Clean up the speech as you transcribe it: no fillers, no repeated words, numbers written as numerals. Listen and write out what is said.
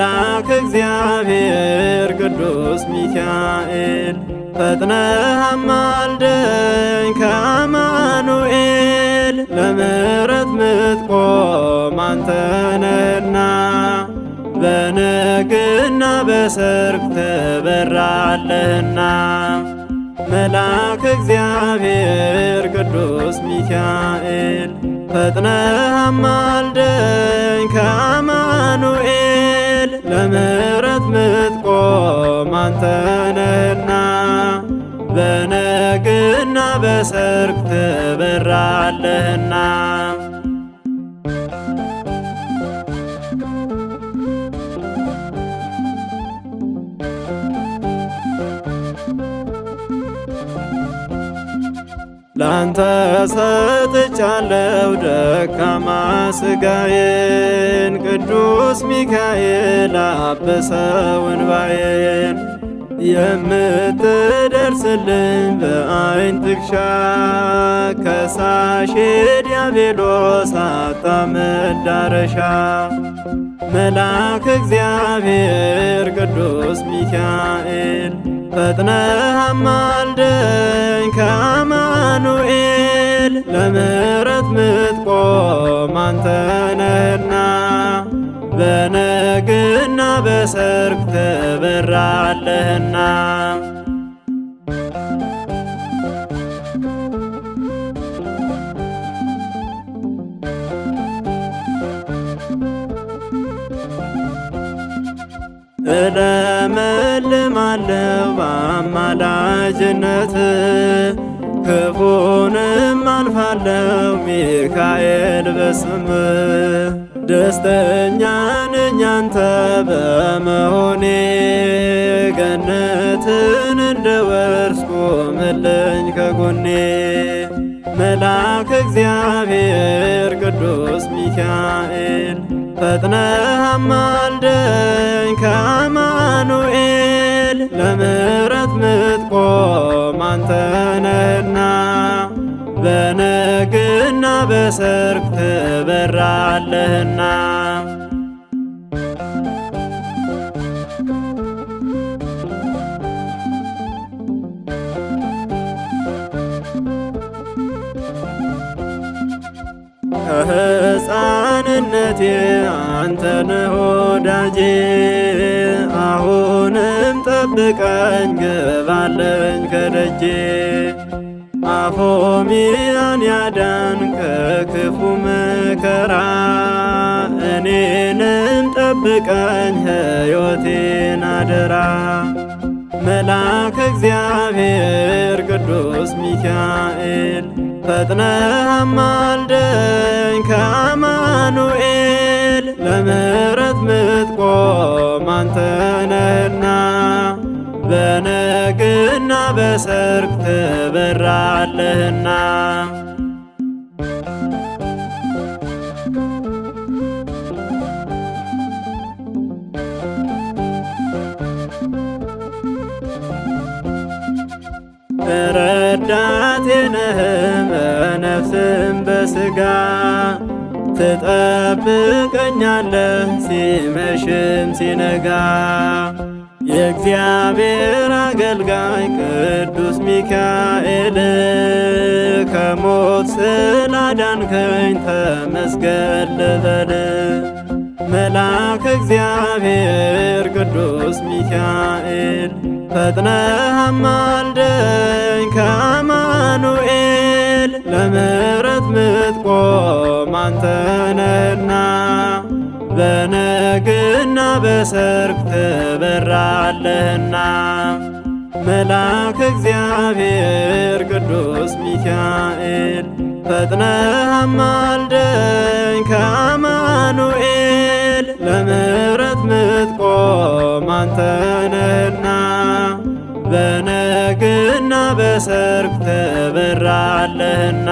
መልአከ እግዚአብሔር ቅዱስ ሚካኤል ፈጥነህ አማልደኝ ከአማኑኤል ለምሕረት ምትቆም አንተ ነህና በነግና በሰርክ ትበራለህና። መልአከ እግዚአብሔር ቅዱስ ሚካኤል ፈጥነህ አማልደኝ ከአማኑኤል ለምሕረት ምትቆም አንተ ነህና በነግና በሰርክ ትበራለህና። ላንተ ሰጥቻለሁ ደካማ ሥጋዬን ቅዱስ ሚካኤል አብሰው እንባዬን የምትደርስልኝ በዓይን ጥቅሻ ከሳሼ ዲያብሎስ አጣ መዳረሻ። መልአከ እግዚአብሔር ቅዱስ ሚካኤል ፈጥነህ አማልደኝ ከአማኑኤል ለምሕረት ምትቆም አንተ ነህና በነግና በሰርክ ትበራለህና። እለመልማለሁ በአማላጅነት ክፉንም አልፋለሁ ሚካኤል በስም ደስተኛ ነኝ አንተ በመሆኔ ገነትን እንደወርስ ቁምልኝ ከጎኔ። መልአከ እግዚአብሔር ቅዱስ ሚካኤል ፈጥነህ አማልደኝ ከአማኑኤል ለምሕረት ምትቆም አንተ ነህና በነግና በሰርክ ትበራለህና። ከሕፃንነቴ አንተ ነህ ወዳጄ አሁንም ጠብቀኝ ግባለኝ ከደጄ። አፎምያን ያዳንክ ከክፉ መከራ እኔንም ጠብቀኝ ሕይወቴን አደራ። መልአከ እግዚአብሔር ቅዱስ ሚካኤል ፈጥነህ አማልደኝ ከአማኑኤል ለምሕረት ምትቆም አንተ ነህና በነግና በሰርክ ትበራለህና። ረዳቴ ነህ በነፍስም በሥጋ ትጠብቀኛለህ ሲመሽም ሲነጋ። የእግዚአብሔር አገልጋይ ቅዱስ ሚካኤል ከሞት ስላዳንከኝ ተመስገን ልበል። መልአከ እግዚአብሔር ቅዱስ ሚካኤል ፈጥነህ አማልደኝ ከአማኑኤል ለምሕረት ምትቆም አንተ ነህና በነግና በሰርክ ትበራለህና። መልአከ እግዚአብሔር ቅዱስ ሚካኤል ፈጥነህ አማልደኝ ከአማኑኤል ለምሕረት ምትቆም አንተ ነህና በነግና በሰርክ ትበራለህና።